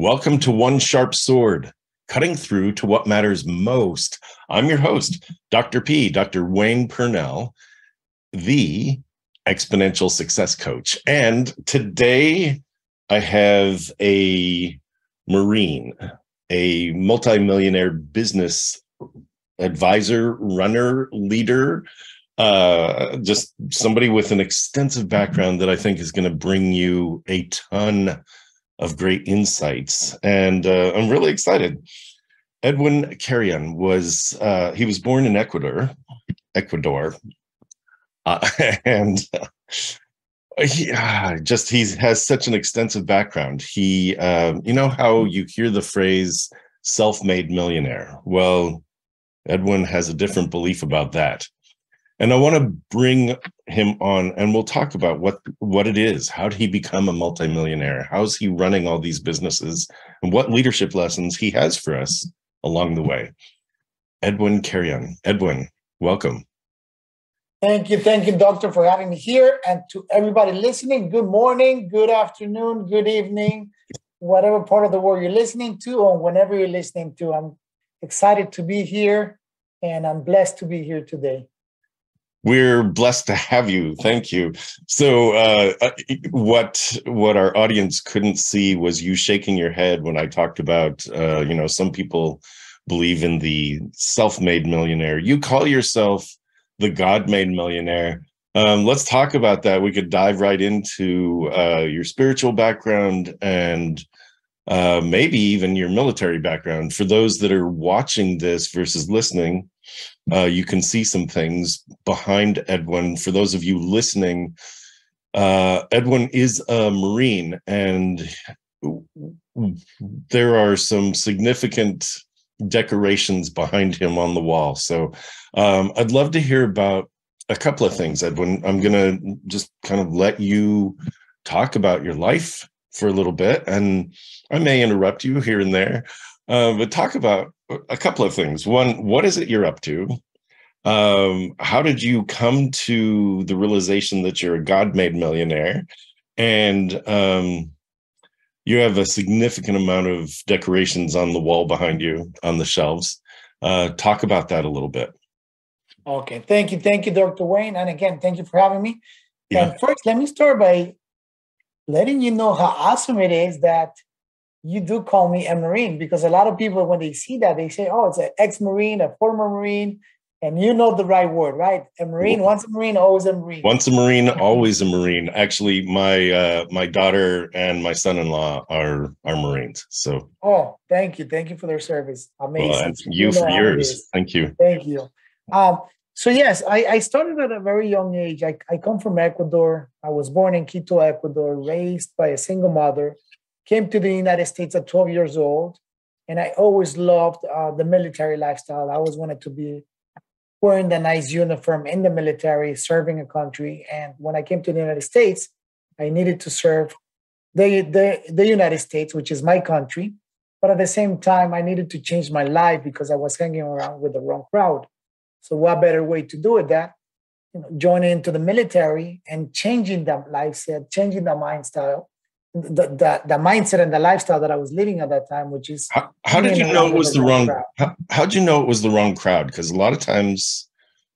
Welcome to One Sharp Sword, cutting through to what matters most. I'm your host, Dr. P, Dr. Wayne Pernell, the exponential success coach. And today I have a Marine, a multi-millionaire business advisor, runner, leader, just somebody with an extensive background that I think is going to bring you a ton of great insights. And I'm really excited. Edwin Carrion was born in Ecuador, and he has such an extensive background. He, you know how you hear the phrase self-made millionaire? Well, Edwin has a different belief about that. And I want to bring him on, and we'll talk about what it is. How did he become a multimillionaire? How's he running all these businesses? And what leadership lessons he has for us along the way. Edwin Carrion. Edwin, welcome. Thank you, Doctor, for having me here. And to everybody listening, good morning, good afternoon, good evening, whatever part of the world you're listening to, or whenever you're listening to. I'm excited to be here, and I'm blessed to be here today. We're blessed to have you. Thank you. So what our audience couldn't see was you shaking your head when I talked about, some people believe in the self-made millionaire. You call yourself the God-made millionaire. Let's talk about that. We could dive right into your spiritual background and maybe even your military background. For those that are watching this versus listening, you can see some things behind Edwin. For those of you listening, Edwin is a Marine, and there are some significant decorations behind him on the wall. So I'd love to hear about a couple of things, Edwin. I'm going to just kind of let you talk about your life for a little bit, and I may interrupt you here and there, but talk about a couple of things. One, what is it you're up to? How did you come to the realization that you're a God-made millionaire? And you have a significant amount of decorations on the wall behind you on the shelves. Talk about that a little bit. Okay, thank you, Dr. Wayne. And again, thank you for having me. Yeah. And first, let me start by letting you know how awesome it is that you do call me a Marine, because a lot of people, when they see that, they say, oh, it's an ex-Marine, a former Marine, and you know the right word, right? A Marine, once a Marine, always a Marine. Once a Marine, always a Marine. Actually, my daughter and my son-in-law are Marines. So, oh, thank you for their service. Amazing. Well, and you for yours. Thank you. Thank you. So yes, I started at a very young age. I come from Ecuador. I was born in Quito, Ecuador, raised by a single mother. Came to the United States at 12 years old, and I always loved the military lifestyle. I always wanted to be wearing the nice uniform in the military, serving a country. And when I came to the United States, I needed to serve the United States, which is my country. But at the same time, I needed to change my life because I was hanging around with the wrong crowd. So what better way to do it than joining into the military and changing that mindset, changing the mindset and the lifestyle that I was living at that time, which is how did you know it was the wrong crowd? How'd you know it was the wrong crowd? Because a lot of times,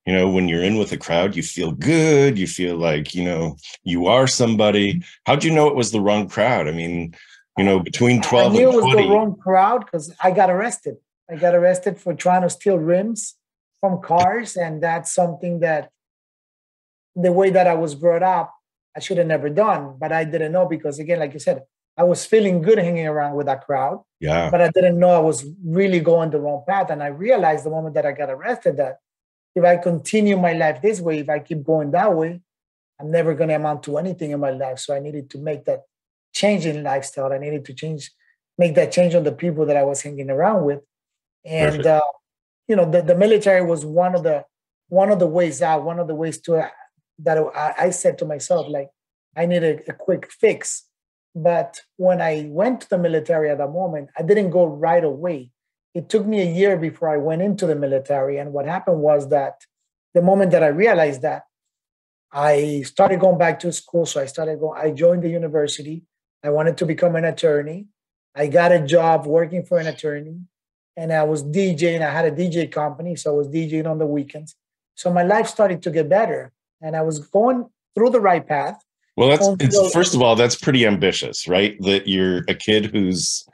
when you're in with a crowd, you feel good, you feel like you are somebody. How'd you know it was the wrong crowd? I mean, between 12 and 20. I knew it was the wrong crowd because I got arrested. I got arrested for trying to steal rims from cars, and that's something that the way that I was brought up, I should have never done, but I didn't know because, again, like you said, I was feeling good hanging around with that crowd. Yeah. But I didn't know I was really going the wrong path. And I realized the moment that I got arrested that if I continue my life this way, if I keep going that way, I'm never going to amount to anything in my life. So I needed to make that change in lifestyle. I needed to make that change on the people that I was hanging around with. And, the military was one of the ways out, one of the ways to that I said to myself, like, I need a quick fix. But when I went to the military at that moment, I didn't go right away. It took me a year before I went into the military. And what happened was that the moment that I realized that, I started going back to school. So I joined the university. I wanted to become an attorney. I got a job working for an attorney, and I was DJing. I had a DJ company, so I was DJing on the weekends. So my life started to get better, and I was going through the right path. Well, it's Until, first of all, that's pretty ambitious, right? That you're a kid who's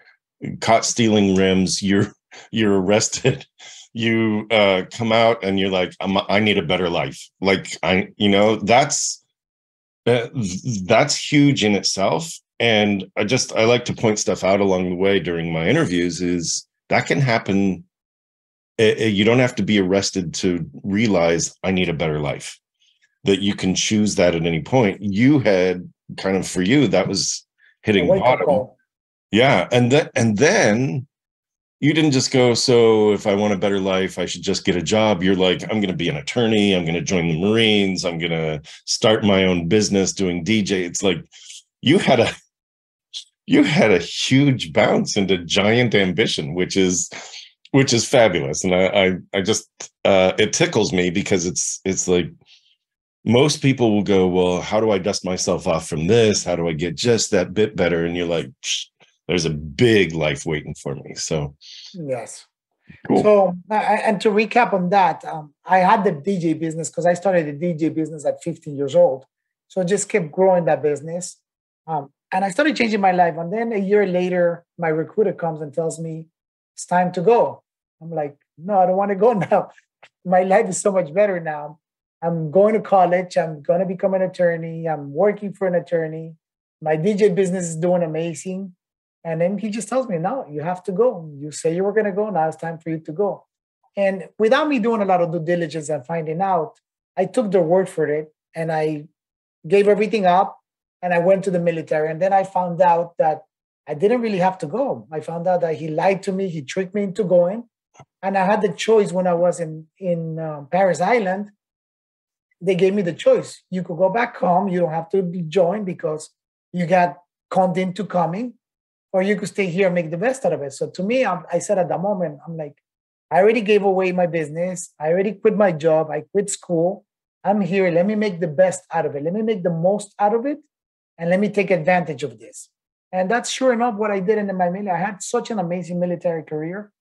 caught stealing rims, you're arrested, you come out and you're like, I need a better life. Like that's huge in itself. And I like to point stuff out along the way during my interviews is that can happen. You don't have to be arrested to realize I need a better life, that you can choose that at any point. You had kind of, for you, that was hitting bottom. Yeah. And then you didn't just go, so if I want a better life, I should just get a job. You're like, I'm going to be an attorney. I'm going to join the Marines. I'm going to start my own business doing DJ. It's like you had a huge bounce into giant ambition, which is fabulous. And I just, it tickles me because it's like, most people will go, well, how do I dust myself off from this? How do I get just that bit better? And you're like, there's a big life waiting for me. So, yes. Cool. So, and to recap on that, I had the DJ business because I started the DJ business at 15 years old. So I just kept growing that business. And I started changing my life. And then a year later, my recruiter comes and tells me, it's time to go. I'm like, no, I don't want to go now. My life is so much better now. I'm going to college. I'm going to become an attorney. I'm working for an attorney. My DJ business is doing amazing. And then he just tells me, no, you have to go. You say you were going to go. Now it's time for you to go. And without me doing a lot of due diligence and finding out, I took their word for it and I gave everything up and I went to the military. And then I found out that I didn't really have to go. I found out that he lied to me. He tricked me into going. And I had the choice when I was in Paris Island. They gave me the choice. You could go back home. You don't have to be joined because you got conned into coming, or you could stay here and make the best out of it. So to me, I said at that moment, I'm like, I already gave away my business. I already quit my job. I quit school. I'm here. Let me make the best out of it. Let me make the most out of it. And let me take advantage of this. And that's sure enough what I did in my military. I had such an amazing military career.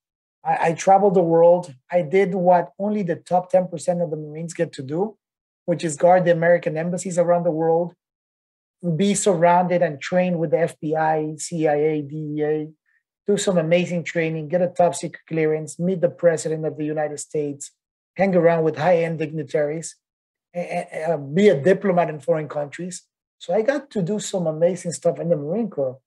I traveled the world. I did what only the top 10% of the Marines get to do, which is guard the American embassies around the world, be surrounded and trained with the FBI, CIA, DEA, do some amazing training, get a top secret clearance, meet the president of the United States, hang around with high-end dignitaries, be a diplomat in foreign countries. So I got to do some amazing stuff in the Marine Corps.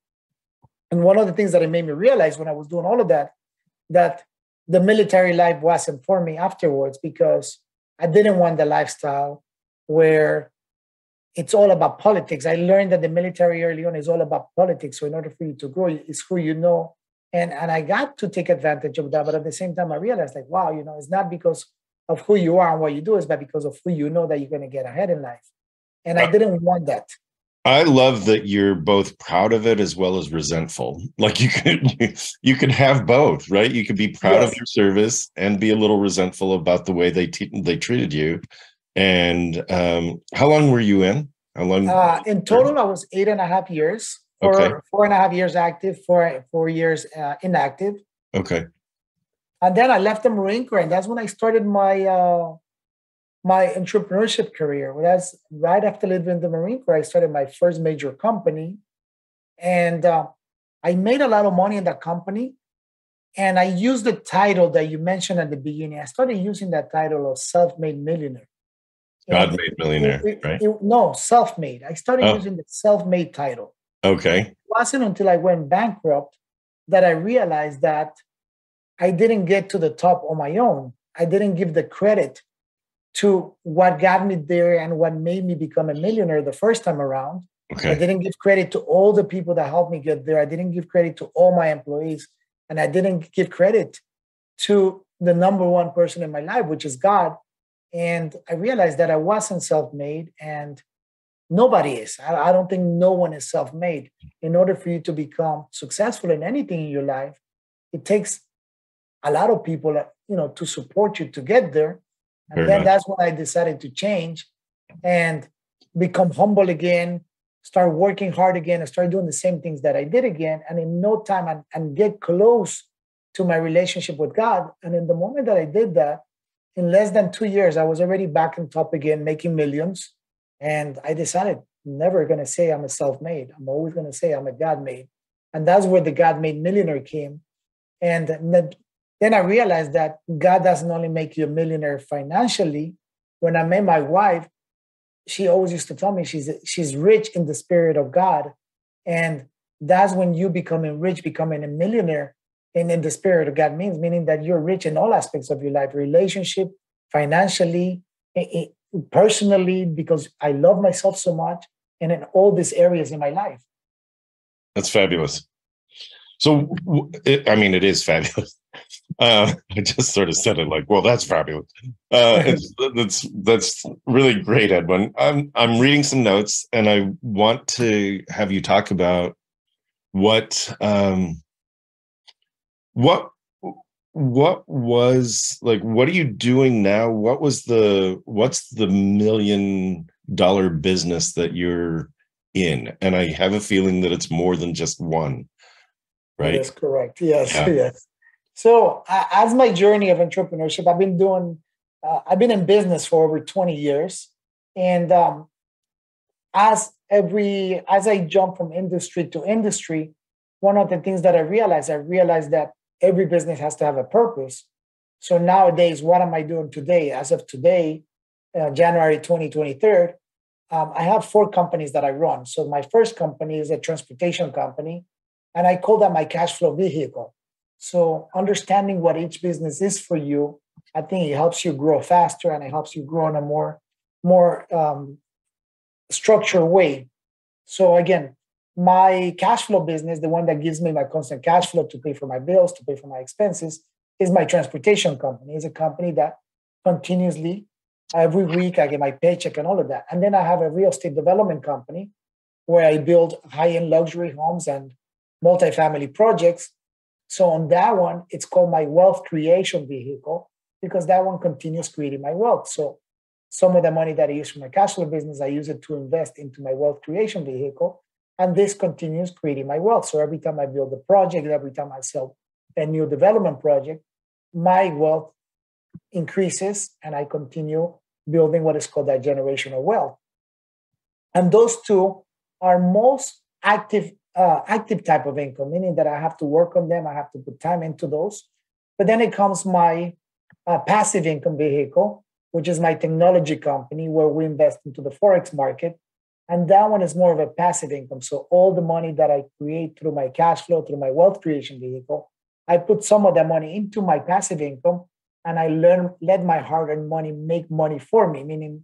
And one of the things that it made me realize when I was doing all of that the military life wasn't for me afterwards, because I didn't want the lifestyle where it's all about politics. I learned that the military early on is all about politics. So in order for you to grow, it's who you know. And I got to take advantage of that. But at the same time, I realized like, wow, it's not because of who you are and what you do, it's but because of who you know that you're going to get ahead in life. And I didn't want that. I love that you're both proud of it as well as resentful. Like you could have both, right? You could be proud of your service and be a little resentful about the way they treated you. And how long were you in? How long? In total, I was 8.5 years. Okay. 4.5 years active, 4 years inactive. Okay. And then I left the Marine Corps, and that's when I started my my entrepreneurship career. That's right after leaving the Marine Corps. I started my first major company, and I made a lot of money in that company. And I used the title that you mentioned at the beginning. I started using that title of self-made millionaire. God-made millionaire, right? No, self-made. I started using the self-made title. Okay. It wasn't until I went bankrupt that I realized that I didn't get to the top on my own. I didn't give the credit to what got me there and what made me become a millionaire the first time around. Okay. I didn't give credit to all the people that helped me get there. I didn't give credit to all my employees. And I didn't give credit to the number one person in my life, which is God. And I realized that I wasn't self-made, and nobody is. I don't think no one is self-made. In order for you to become successful in anything in your life, it takes a lot of people, to support you to get there. And then that's when I decided to change and become humble again, start working hard again, and start doing the same things that I did again. And in no time, and get close to my relationship with God. And in the moment that I did that, in less than 2 years, I was already back on top again, making millions. And I decided, I'm never going to say I'm a self-made. I'm always going to say I'm a God-made. And that's where the God-made millionaire came. And then I realized that God doesn't only make you a millionaire financially. When I met my wife, she always used to tell me she's rich in the spirit of God. And that's when you becoming rich, becoming a millionaire, and in the spirit of God meaning that you're rich in all aspects of your life, relationship, financially, personally, because I love myself so much, and in all these areas in my life. That's fabulous. So, it is fabulous. I just sort of said it like, well, that's fabulous. That's really great, Edwin. I'm reading some notes, and I want to have you talk about what was like, what are you doing now? What's the $1 million business that you're in? And I have a feeling that it's more than just one, right? That's correct. Yes, yeah. Yes. So as my journey of entrepreneurship, I've been in business for over 20 years. And as I jump from industry to industry, one of the things that I realized that every business has to have a purpose. So nowadays, what am I doing today? As of today, January 2023, I have 4 companies that I run. So my first company is a transportation company, and I call that my cash flow vehicle. So understanding what each business is for you, I think it helps you grow faster, and it helps you grow in a more structured way. So again, my cash flow business, the one that gives me my constant cash flow to pay for my bills, to pay for my expenses, is my transportation company. It's a company that continuously, every week, I get my paycheck and all of that. And then I have a real estate development company where I build high-end luxury homes and multifamily projects. So on that one, it's called my wealth creation vehicle, because that one continues creating my wealth. So some of the money that I use for my cash flow business, I use it to invest into my wealth creation vehicle. And this continues creating my wealth. So every time I build a project, every time I sell a new development project, my wealth increases, and I continue building what is called that generational wealth. And those two are most active type of income, meaning that I have to work on them. I have to put time into those. But then it comes my passive income vehicle, which is my technology company, where we invest into the Forex market. And that one is more of a passive income. So all the money that I create through my cash flow, through my wealth creation vehicle, I put some of that money into my passive income, and I let my hard-earned money make money for me. Meaning,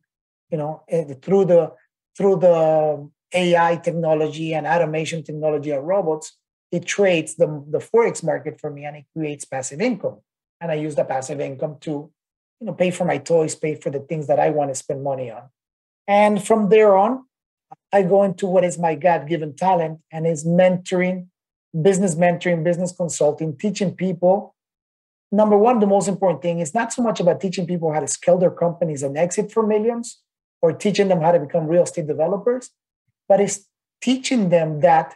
through the AI technology and automation technology and robots, it trades the Forex market for me, and it creates passive income. And I use the passive income to, pay for my toys, pay for the things that I want to spend money on. And from there on, I go into what is my God-given talent, and is mentoring, business consulting, teaching people. Number one, the most important thing is not so much about teaching people how to scale their companies and exit for millions, or teaching them how to become real estate developers, but it's teaching them that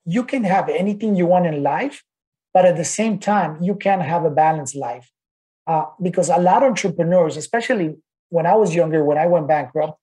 you can have anything you want in life, but at the same time, you can have a balanced life. Because a lot of entrepreneurs, especially when I was younger, when I went bankrupt,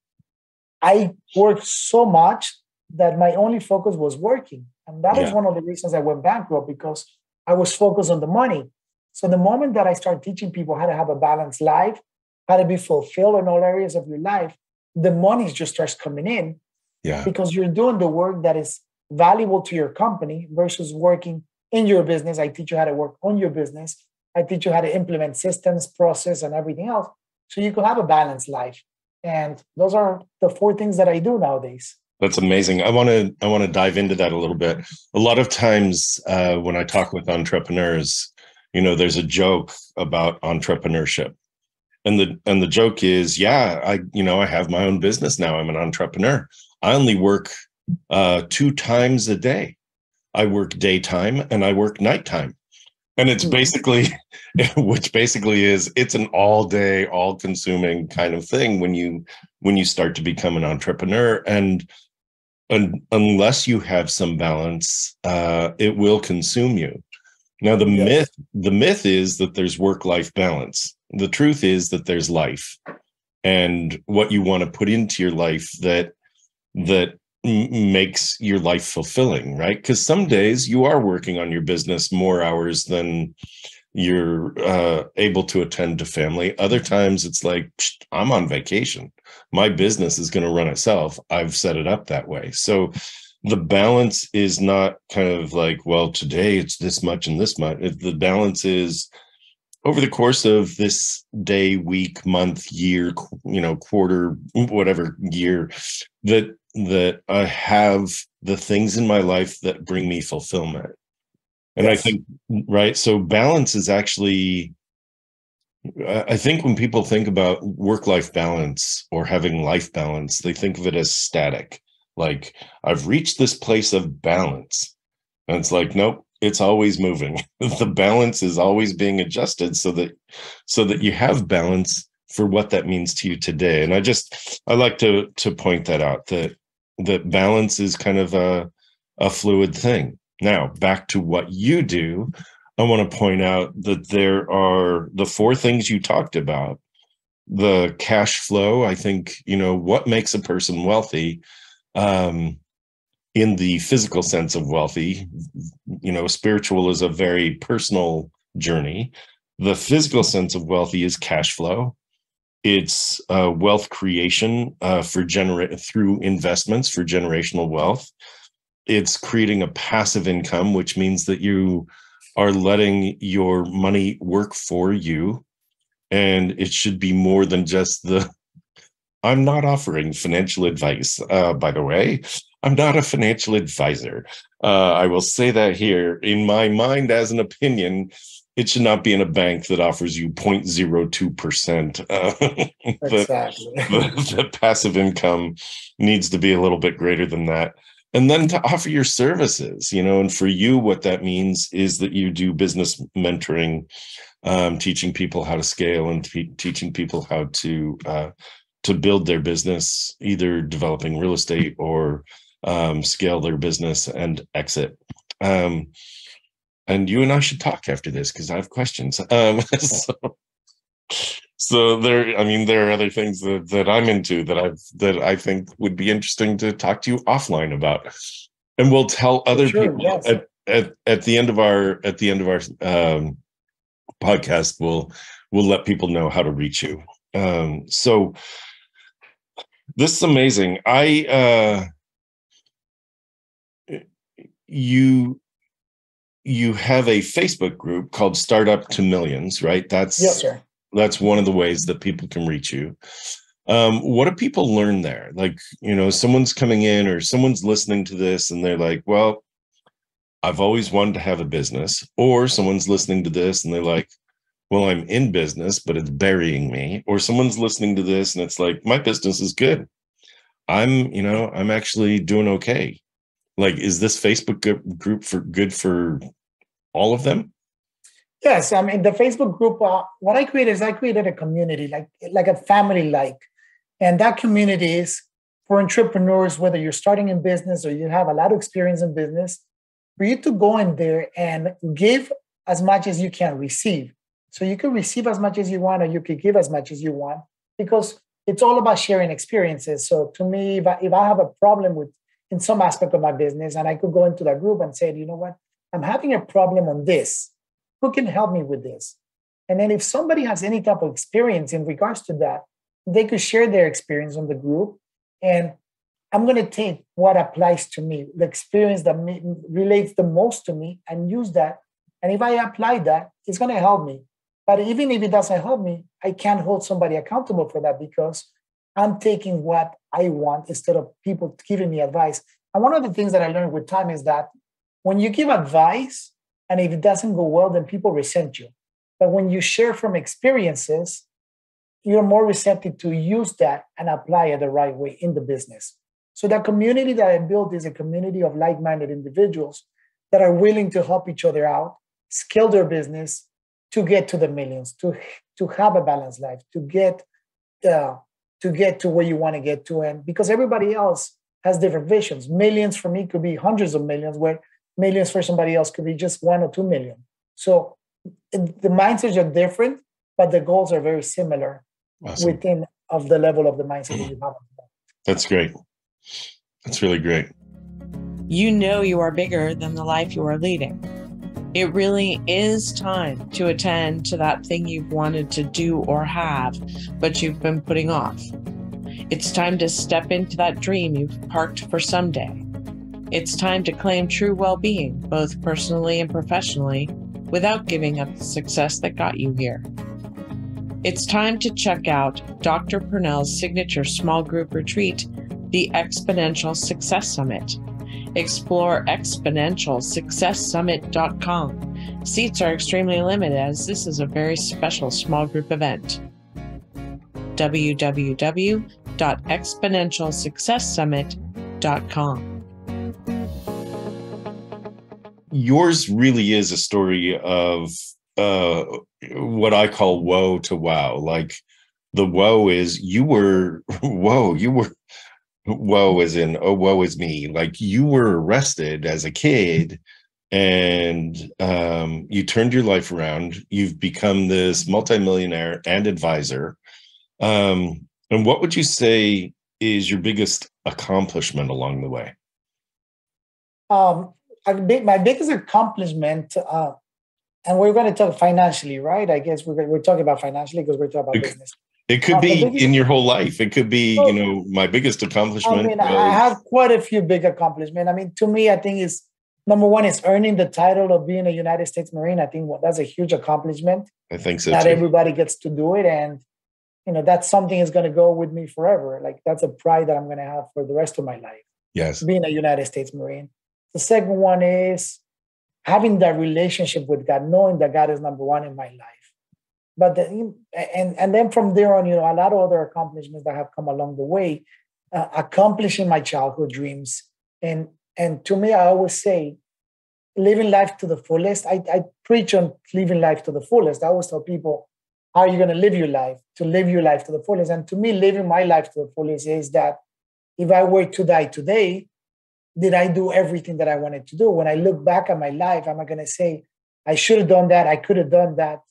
I worked so much that my only focus was working. And that is one of the reasons I went bankrupt, because I was focused on the money. So the moment that I start teaching people how to have a balanced life, how to be fulfilled in all areas of your life, the money just starts coming in. Yeah. Because you're doing the work that is valuable to your company versus working in your business. I teach you how to work on your business. I teach you how to implement systems, process, and everything else, so you can have a balanced life. And those are the 4 things that I do nowadays. That's amazing. I want to dive into that a little bit. A lot of times when I talk with entrepreneurs, there's a joke about entrepreneurship. And the joke is, I have my own business now. I'm an entrepreneur. I only work 2 times a day. I work daytime and I work nighttime. And it's basically, it's an all day, all consuming kind of thing when you start to become an entrepreneur. And unless you have some balance, it will consume you. Now, Yes. the myth is that there's work-life balance. The truth is that there's life, and what you want to put into your life that makes your life fulfilling, right? Because some days you are working on your business more hours than you're able to attend to family. Other times it's like, I'm on vacation. My business is going to run itself. I've set it up that way. So the balance is not kind of like, well, today it's this much and this much. The balance is over the course of this day, week, month, year, quarter, whatever year, that I have the things in my life that bring me fulfillment. And I Yes. think, right, so balance is actually, I think when people think about work-life balance or having life balance, they think of it as static. Like, I've reached this place of balance. And it's like, nope, it's always moving. The balance is always being adjusted so that you have balance for what that means to you today. And I like to point that out, that balance is kind of a fluid thing. Now, back to what you do, I want to point out that there are the four things you talked about. The cash flow, I think, what makes a person wealthy, in the physical sense of wealthy, spiritual is a very personal journey. The physical sense of wealthy is cash flow. It's wealth creation through investments for generational wealth. It's creating a passive income, which means that you are letting your money work for you. And it should be more than just I'm not offering financial advice, by the way. I'm not a financial advisor. I will say that here. In my mind, as an opinion, it should not be in a bank that offers you 0.02%. Exactly. The passive income needs to be a little bit greater than that. And then to offer your services, and for you, what that means is that you do business mentoring, teaching people how to scale and teaching people how to build their business, either developing real estate or scale their business and exit. And you and I should talk after this because I have questions. So there are other things that I'm into that I think would be interesting to talk to you offline about, and we'll tell For other sure. people Yes. at the end of our podcast. We'll let people know how to reach you. So this is amazing. You have a Facebook group called Startup to Millions, right? Yes, sir. That's one of the ways that people can reach you. What do people learn there? Like, someone's coming in or someone's listening to this and they're like, well, I've always wanted to have a business. Or someone's listening to this and they're like, well, I'm in business, but it's burying me. Or someone's listening to this and it's like, my business is good. I'm actually doing okay. Like, is this Facebook group good for all of them? Yes, I mean the Facebook group. What I created a community, like a family, and that community is for entrepreneurs. Whether you're starting in business or you have a lot of experience in business, for you to go in there and give as much as you can receive. So you can receive as much as you want, or you can give as much as you want, because it's all about sharing experiences. So to me, if I have a problem with in some aspect of my business, and I could go into that group and say, you know what, I'm having a problem on this. Who can help me with this? And then if somebody has any type of experience in regards to that, they could share their experience on the group. And I'm going to take what applies to me, the experience that relates the most to me, and use that. And if I apply that, it's going to help me. But even if it doesn't help me, I can't hold somebody accountable for that because I'm taking what I want instead of people giving me advice. And one of the things that I learned with time is that when you give advice, and if it doesn't go well, then people resent you. But when you share from experiences, you're more receptive to use that and apply it the right way in the business. So the community that I built is a community of like-minded individuals that are willing to help each other out, scale their business to get to the millions, to have a balanced life, to get to where you want to get to. And because everybody else has different visions. Millions for me could be hundreds of millions, where millions for somebody else could be just 1 or 2 million. So the mindsets are different, but the goals are very similar. Awesome. Within of the level of the mindset that you have. That's great. That's really great. You know you are bigger than the life you are leading. It really is time to attend to that thing you've wanted to do or have, but you've been putting off. It's time to step into that dream you've parked for someday. It's time to claim true well-being, both personally and professionally, without giving up the success that got you here. It's time to check out Dr. Pernell's signature small group retreat, the Exponential Success Summit. Explore exponentialsuccesssummit.com. Seats are extremely limited as this is a very special small group event. www.exponentialsuccesssummit.com. Yours really is a story of what I call woe to wow. Like the woe is woe as in, oh, woe is me. Like you were arrested as a kid and you turned your life around. You've become this multi-millionaire and advisor. And what would you say is your biggest accomplishment along the way? My biggest accomplishment, and we're going to talk financially, right? I guess we're talking about financially because we're talking about business. It could be in your whole life. It could be, my biggest accomplishment. I mean, I have quite a few big accomplishments. I mean, to me, I think is number one is earning the title of being a United States Marine. I think that's a huge accomplishment. I think so. Not everybody gets to do it, and that's something that's going to go with me forever. Like that's a pride that I'm going to have for the rest of my life. Yes, being a United States Marine. The second one is having that relationship with God, knowing that God is number one in my life. But and then from there on, a lot of other accomplishments that have come along the way, accomplishing my childhood dreams. And to me, I always say, living life to the fullest. I preach on living life to the fullest. I always tell people, how are you going to live your life? To live your life to the fullest. And to me, living my life to the fullest is that if I were to die today, did I do everything that I wanted to do? When I look back at my life, am I going to say, I should have done that, I could have done that,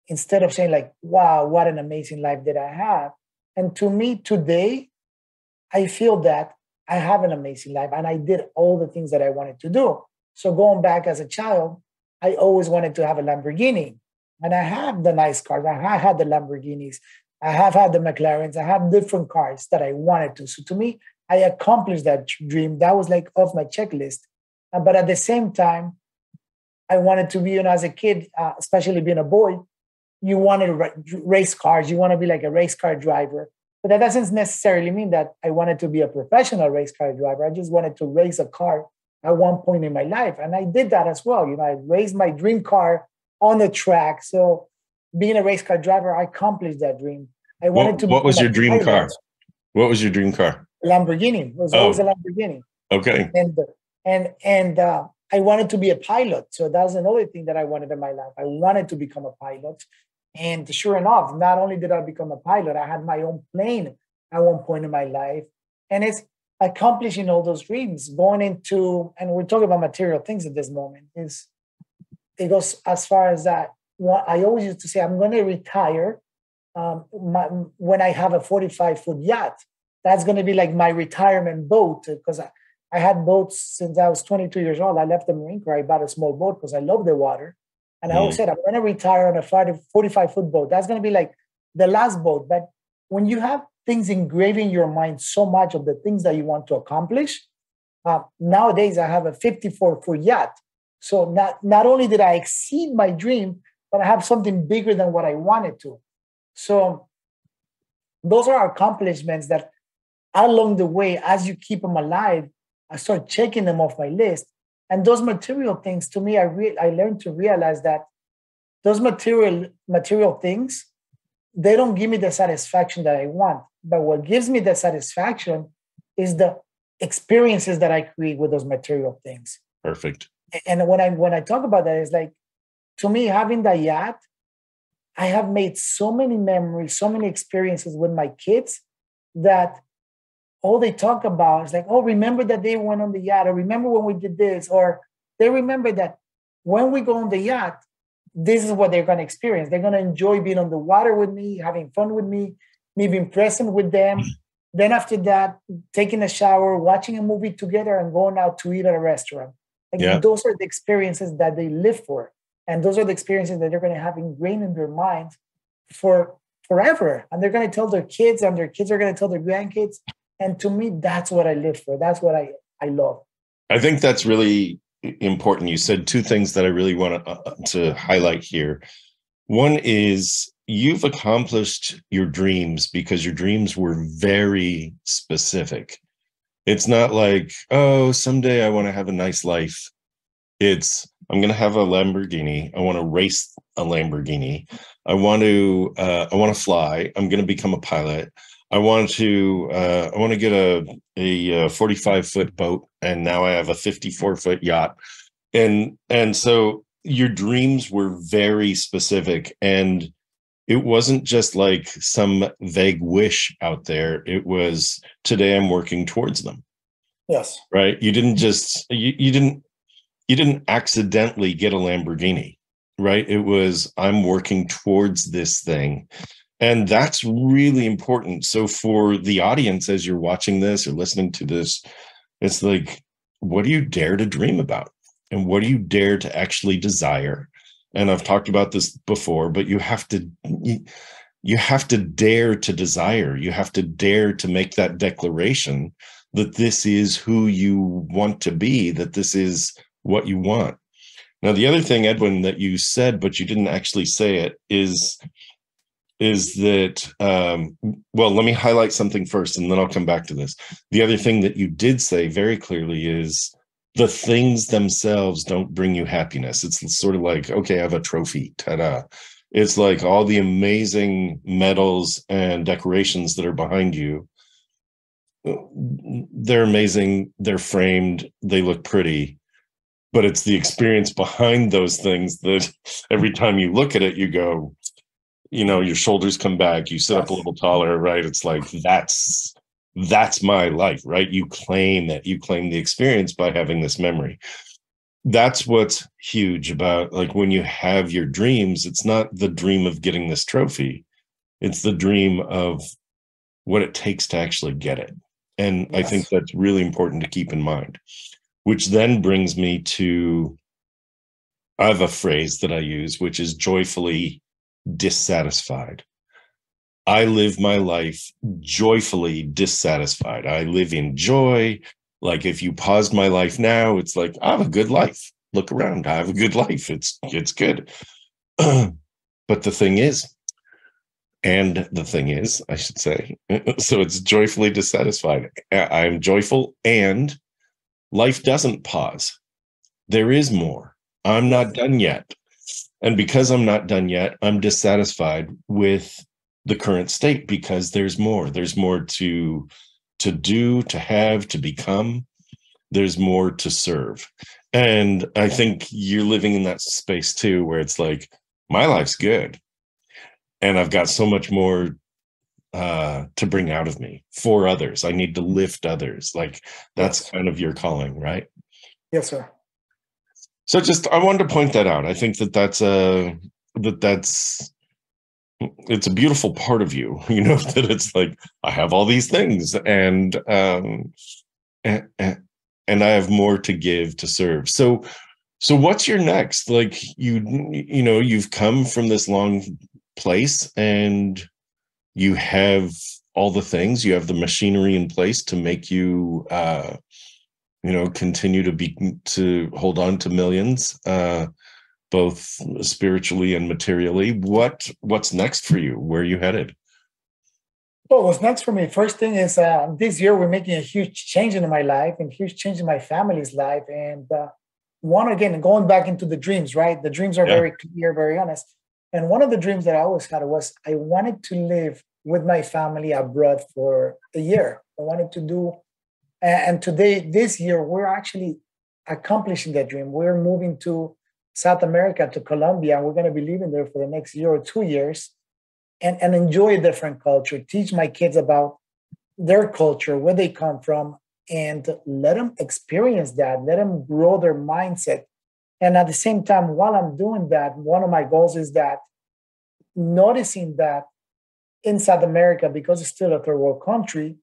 instead of saying like, wow, what an amazing life did I have? And to me today, I feel that I have an amazing life and I did all the things that I wanted to do. So going back as a child, I always wanted to have a Lamborghini. And I have the nice cars. I have had the Lamborghinis. I have had the McLarens. I have different cars that I wanted to. So to me, I accomplished that dream. That was like off my checklist. But at the same time, I wanted to be, as a kid, especially being a boy, you wanted to race cars. You want to be like a race car driver. But that doesn't necessarily mean that I wanted to be a professional race car driver. I just wanted to race a car at one point in my life. And I did that as well. I raced my dream car on the track. So being a race car driver, I accomplished that dream. I wanted to. What was your dream car? What was your dream car? Lamborghini. It was always a Lamborghini. Okay. And I wanted to be a pilot. So that was another thing that I wanted in my life. I wanted to become a pilot. And sure enough, not only did I become a pilot, I had my own plane at one point in my life. And it's accomplishing all those dreams, going into, and we're talking about material things at this moment, it goes as far as that. I always used to say, I'm going to retire when I have a 45-foot yacht. That's going to be like my retirement boat, because I had boats since I was 22 years old. I left the Marine Corps. I bought a small boat because I love the water. And I always said, I'm going to retire on a 45-foot boat. That's going to be like the last boat. But when you have things engraved in your mind so much of the things that you want to accomplish, nowadays I have a 54-foot yacht. So not only did I exceed my dream, but I have something bigger than what I wanted to. So those are accomplishments that along the way, as you keep them alive, I start checking them off my list. And those material things, to me, I learned to realize that those material things, they don't give me the satisfaction that I want. But what gives me the satisfaction is the experiences that I create with those material things. Perfect. And when I talk about that, it's like, to me, having that yacht, I have made so many memories, so many experiences with my kids that all they talk about is like, oh, remember that they went on the yacht, or remember when we did this, or they remember that when we go on the yacht, this is what they're going to experience. They're going to enjoy being on the water with me, having fun with me being present with them. Then after that, taking a shower, watching a movie together, and going out to eat at a restaurant. Like Yeah. those are the experiences that they live for. And those are the experiences that they're going to have ingrained in their minds for forever. And they're going to tell their kids, and their kids are going to tell their grandkids. And to me, that's what I live for. That's what I love. I think that's really important. You said two things that I really want to highlight here. One is you've accomplished your dreams because your dreams were very specific. It's not like, oh, someday I want to have a nice life. It's, I'm going to have a Lamborghini. I want to race a Lamborghini. I want to fly. I'm going to become a pilot. I want to get a 45-foot boat, and now I have a 54-foot yacht. And so your dreams were very specific, and it wasn't just like some vague wish out there. It was, today I'm working towards them. Yes. Right? You didn't just you didn't accidentally get a Lamborghini, right? It was, I'm working towards this thing. And that's really important. So for the audience, as you're watching this or listening to this, it's like, what do you dare to dream about? And what do you dare to actually desire? And I've talked about this before, but you have to dare to desire. You have to dare to make that declaration that this is who you want to be, that this is what you want. Now, the other thing, Edwin, that you said, but you didn't actually say it, is that, well, let me highlight something first, and then I'll come back to this. The other thing that you did say very clearly is the things themselves don't bring you happiness. It's sort of like, okay, I have a trophy, ta-da. It's like all the amazing medals and decorations that are behind you. They're amazing, they're framed, they look pretty, but it's the experience behind those things that every time you look at it, you go, your shoulders come back, you sit up a little taller, right? It's like, that's my life, right? You claim that, you claim the experience by having this memory. That's what's huge about, like, when you have your dreams, it's not the dream of getting this trophy. It's the dream of what it takes to actually get it. And I think that's really important to keep in mind, which then brings me to, I have a phrase that I use, which is joyfully dissatisfied. I live my life joyfully dissatisfied. I live in joy. Like, if you paused my life now, it's like, I have a good life. Look around. I have a good life. It's good. But the thing is, I should say, so it's joyfully dissatisfied. I'm joyful, and life doesn't pause. There is more. I'm not done yet. And because I'm not done yet, I'm dissatisfied with the current state, because there's more. There's more to do, to have, to become. There's more to serve. And I think you're living in that space too, where it's like, my life's good, and I've got so much more to bring out of me for others. I need to lift others. Like, that's kind of your calling, right? Yes, sir. So I wanted to point that out. I think that's it's a beautiful part of you, that it's like, I have all these things, and I have more to give, to serve. So what's your next? Like, you've come from this long place, and you have all the things, you have the machinery in place to make you continue to hold on to millions, both spiritually and materially. What's next for you? Where are you headed? Well, what's next for me? First thing is, this year we're making a huge change in my life, and huge change in my family's life. And again, going back into the dreams, right? The dreams are very clear, very honest. And one of the dreams that I always had was, I wanted to live with my family abroad for a year. I wanted to do, and this year, we're actually accomplishing that dream. We're moving to South America, to Colombia, and we're going to be living there for the next year or 2 years, and enjoy a different culture, teach my kids about their culture, where they come from, and let them experience that, let them grow their mindset. And at the same time, while I'm doing that, one of my goals is that noticing that in South America, because it's still a third world country,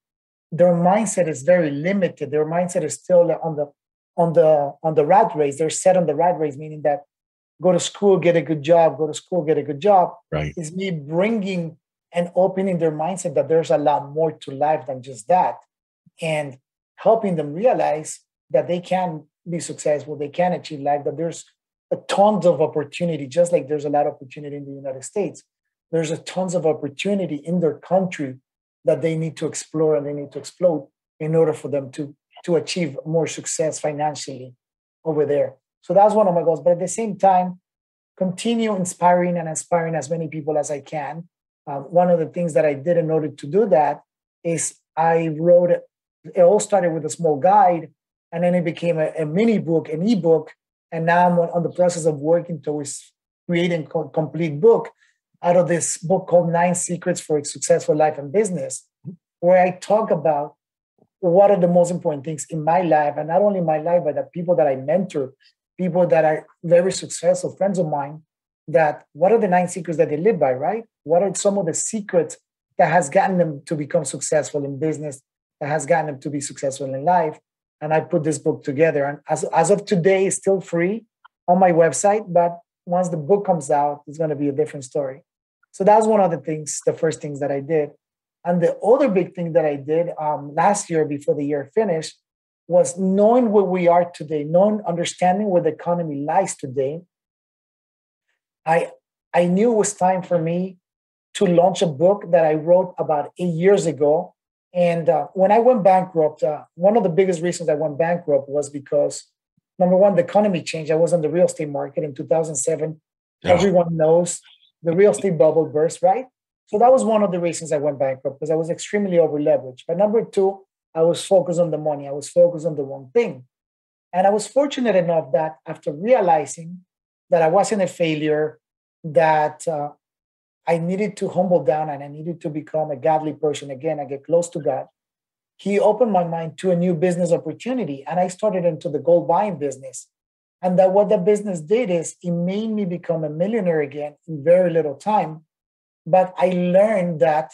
their mindset is very limited. Their mindset is still on the rat race. They're set on the rat race, meaning that go to school, get a good job, go to school, get a good job. Right. Is me bringing and opening their mindset that there's a lot more to life than just that, and helping them realize that they can be successful, they can achieve life, that there's a tons of opportunity, just like there's a lot of opportunity in the United States. There's a tons of opportunity in their country that they need to explore and they need to explode in order for them to achieve more success financially over there. So that's one of my goals. But at the same time, continue inspiring and inspiring as many people as I can. One of the things that I did in order to do that is I wrote, it all started with a small guide, and then it became a mini book, an ebook. And now I'm on the process of working towards creating a complete book out of this book called 9 Secrets for a Successful Life and Business, where I talk about what are the most important things in my life, and not only my life, but the people that I mentor, people that are very successful, friends of mine, that what are the 9 secrets that they live by, right? What are some of the secrets that has gotten them to become successful in business, that has gotten them to be successful in life? And I put this book together. And as of today, it's still free on my website, but once the book comes out, it's going to be a different story. So that's one of the things, the first things that I did. And the other big thing that I did last year, before the year finished, was knowing where we are today, understanding where the economy lies today. I knew it was time for me to launch a book that I wrote about 8 years ago. And when I went bankrupt, one of the biggest reasons I went bankrupt was because, number one, the economy changed. I was on the real estate market in 2007. Yeah. Everyone knows the real estate bubble burst, right? So that was one of the reasons I went bankrupt, because I was extremely over leveraged. But number two, I was focused on the money. I was focused on the wrong thing. And I was fortunate enough that after realizing that I wasn't a failure, that I needed to humble down and I needed to become a godly person again, I get close to God. He opened my mind to a new business opportunity, and I started into the gold buying business. And that what the business did is it made me become a millionaire again in very little time. But I learned that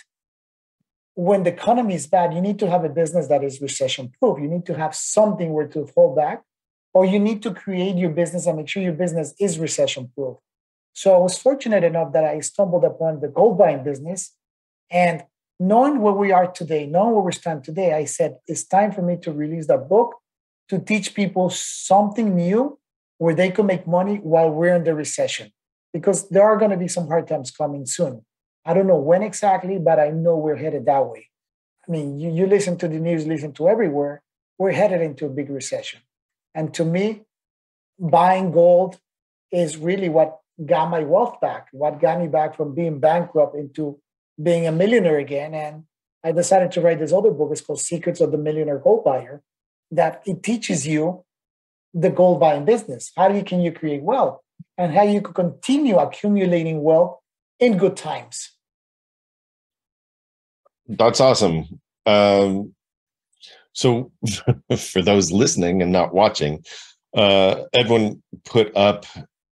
when the economy is bad, you need to have a business that is recession proof. You need to have something where to fall back, or you need to create your business and make sure your business is recession proof. So I was fortunate enough that I stumbled upon the gold buying business, and knowing where we are today, knowing where we stand today, I said, it's time for me to release that book to teach people something new where they can make money while we're in the recession, because there are going to be some hard times coming soon. I don't know when exactly, but I know we're headed that way. I mean, you listen to the news, listen to everywhere, we're headed into a big recession. And to me, buying gold is really what got my wealth back, what got me back from being bankrupt into being a millionaire again. And I decided to write this other book. It's called Secrets of the Millionaire Gold Buyer, that it teaches you the gold buying business. How can you create wealth, and how you can continue accumulating wealth in good times. That's awesome. So for those listening and not watching, Edwin put up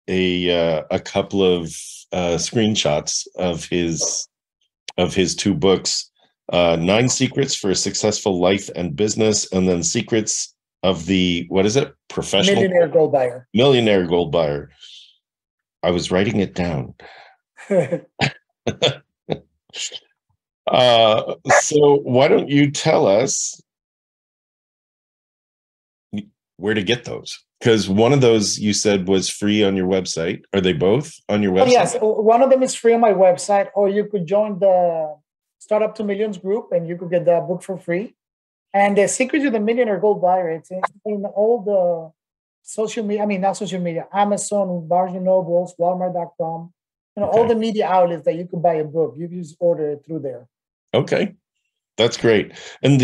a couple of screenshots of his 2 books, 9 Secrets for a Successful Life and Business, and then Secrets of the, what is it? Professional Millionaire Gold Buyer. Millionaire Gold Buyer. I was writing it down. So why don't you tell us where to get those? Because one of those you said was free on your website. Are they both on your website? Oh, yes, one of them is free on my website, or you could join the Startup to Millions group and you could get the book for free. And the Secrets of the Millionaire Gold Buyer, it's in all the social media, not social media, Amazon, Barnes and Nobles, Walmart.com, okay. All the media outlets that you could buy a book, you can just order it through there. Okay, that's great. And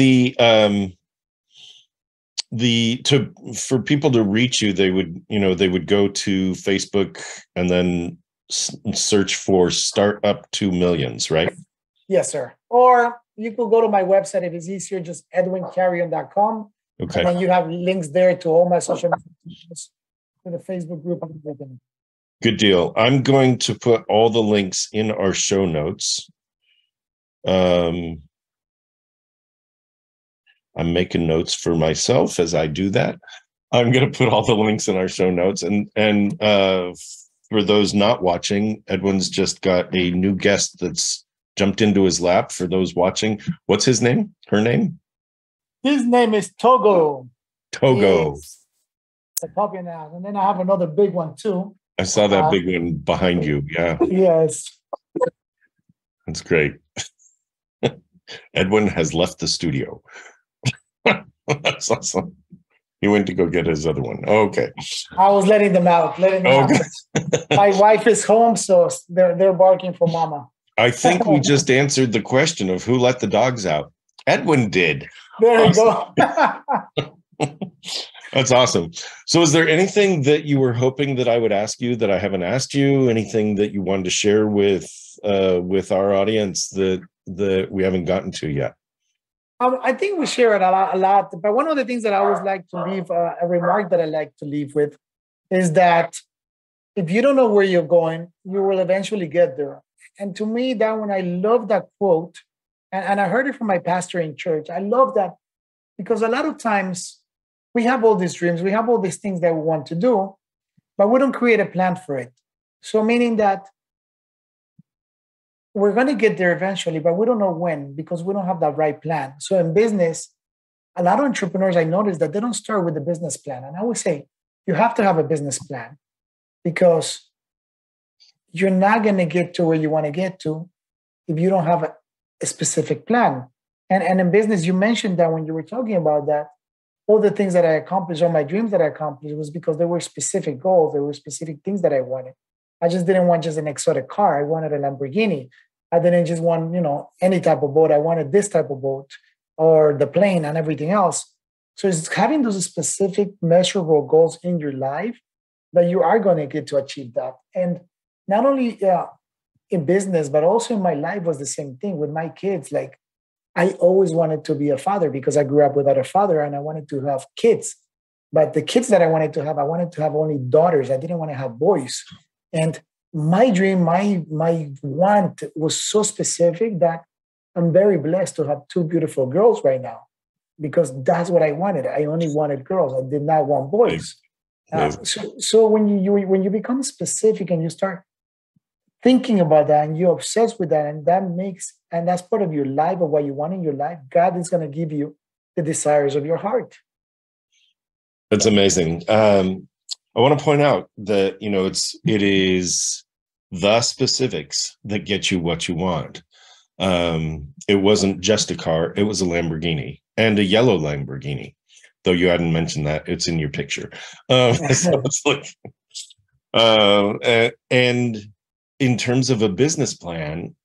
for people to reach you, they would go to Facebook and then search for Startup to Millions, right? Yes, sir. Or you could go to my website if it's easier, just edwincarrion.com. Okay. And then you have links there to all my social media, to the Facebook group and everything. Good deal. I'm going to put all the links in our show notes. I'm making notes for myself as I do that. I'm going to put all the links in our show notes. And for those not watching, Edwin's just got a new guest that's jumped into his lap. For those watching, what's his name? Her name? His name is Togo. Togo. He's a puppy now. And then I have another big one too. I saw that big one behind you. Yeah. Yes. That's great. Edwin has left the studio. That's awesome. He went to go get his other one. Okay. I was letting them out. My wife is home, so they're barking for mama. I think we just answered the question of who let the dogs out. Edwin did. There you go. That's awesome. So is there anything that you were hoping that I would ask you that I haven't asked you? Anything that you wanted to share with our audience that we haven't gotten to yet? I think we share it a lot. But one of the things that I always like to leave, a remark that I like to leave with, is that if you don't know where you're going, you will eventually get there. And to me, that one, I love that quote. And I heard it from my pastor in church. I love that because a lot of times we have all these dreams, we have all these things that we want to do, but we don't create a plan for it. So meaning that we're going to get there eventually, but we don't know when because we don't have that right plan. So in business, a lot of entrepreneurs, I noticed that they don't start with a business plan. And I always say, you have to have a business plan because you're not going to get to where you want to get to if you don't have a specific plan. And in business, you mentioned that when you were talking about that, all the things that I accomplished, all my dreams that I accomplished was because there were specific goals, there were specific things that I wanted. I just didn't want just an exotic car. I wanted a Lamborghini. I didn't just want, any type of boat. I wanted this type of boat or the plane and everything else. So it's having those specific measurable goals in your life that you are going to get to achieve that. And not only in business, but also in my life was the same thing with my kids. Like I always wanted to be a father because I grew up without a father and I wanted to have kids. But the kids that I wanted to have only daughters. I didn't want to have boys. And my dream, my want was so specific that I'm very blessed to have two beautiful girls right now because that's what I wanted. I only wanted girls. I did not want boys. So when you become specific and you start thinking about that and you're obsessed with that and that's part of your life or what you want in your life, God is going to give you the desires of your heart. That's amazing. I want to point out that, it is the specifics that get you what you want. It wasn't just a car. It was a Lamborghini and a yellow Lamborghini, though you hadn't mentioned that. It's in your picture. So it's like, and in terms of a business plan,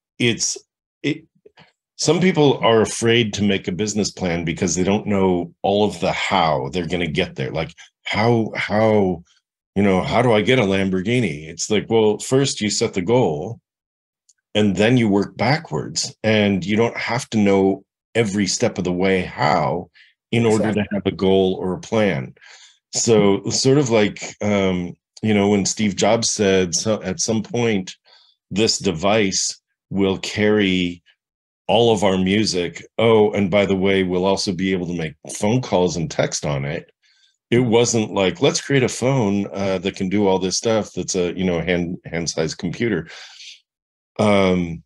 some people are afraid to make a business plan because they don't know all of the how they're going to get there. Like how do I get a Lamborghini? It's like, well, first you set the goal and then you work backwards, and you don't have to know every step of the way how in order to have a goal or a plan. So sort of like, when Steve Jobs said, so at some point, this device will carry all of our music. Oh, and by the way, we'll also be able to make phone calls and text on it. It wasn't like, let's create a phone that can do all this stuff. That's a, hand-sized computer. And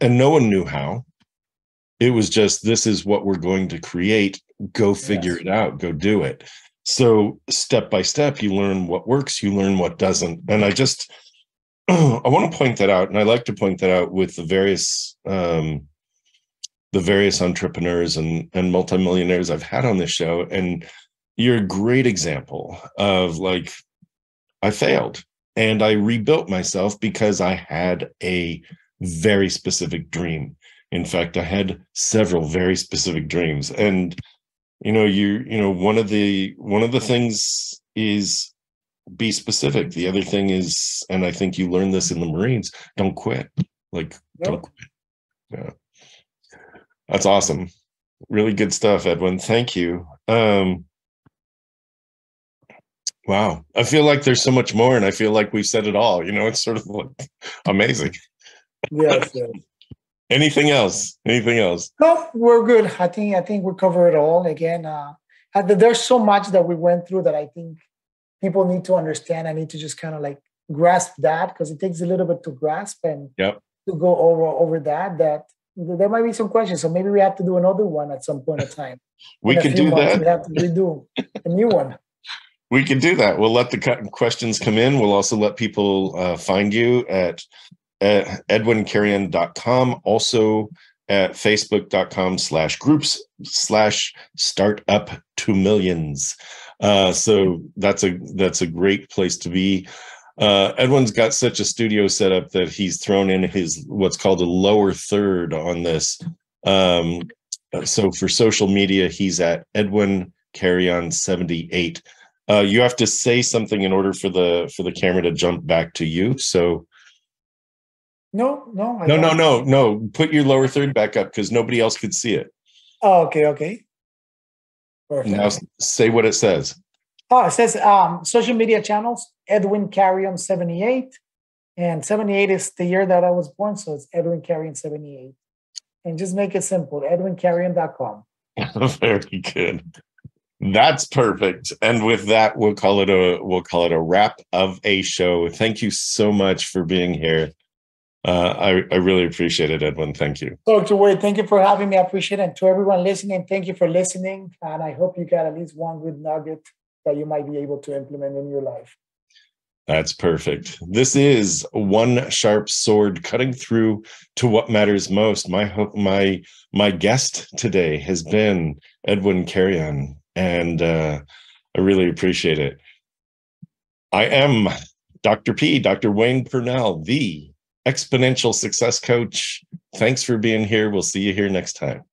no one knew how. It was just, this is what we're going to create. Go figure it out. Go do it. So step by step, you learn what works, you learn what doesn't. And I want to point that out. And I like to point that out with the various entrepreneurs and multimillionaires I've had on this show. And you're a great example of like, I failed and I rebuilt myself because I had a very specific dream. In fact, I had several very specific dreams. And, one of the things is be specific. The other thing is, and I think you learned this in the Marines, don't quit. Don't quit. That's awesome. Really good stuff, Edwin. Thank you. Wow. I feel like there's so much more, and I feel like we've said it all. It's sort of like amazing. Yes, yes. Anything else? Anything else? No, we're good. I think we covered it all. Again, there's so much that we went through that I think people need to understand. I need to just kind of like grasp that, because it takes a little bit to grasp and Yep. to go over that. That there might be some questions, so maybe we have to do another one at some point in time. We In a could few do months, that. We have to redo a new one. We can do that. We'll let the questions come in. We'll also let people find you at edwincarrion.com, also at facebook.com/groups/startup2millions. So that's a great place to be. Edwin's got such a studio set up that he's thrown in his what's called a lower third on this. So for social media, he's at Edwin Carrion 78. You have to say something in order for the camera to jump back to you. So No. No. Put your lower third back up because nobody else could see it. Oh, okay. Perfect. Now say what it says. Oh, it says social media channels, Edwin Carrion 78. And 78 is the year that I was born, so it's Edwin Carrion 78. And just make it simple, edwincarrion.com. Very good. That's perfect. And with that, we'll call it a wrap of a show. Thank you so much for being here. I really appreciate it, Edwin. Thank you. Dr. Wade, thank you for having me. I appreciate it. And to everyone listening, thank you for listening. And I hope you got at least one good nugget that you might be able to implement in your life. That's perfect. This is one sharp sword cutting through to what matters most. My guest today has been Edwin Carrion, and I really appreciate it. I am Dr. Wayne Pernell, the Exponential Success Coach. Thanks for being here. We'll see you here next time.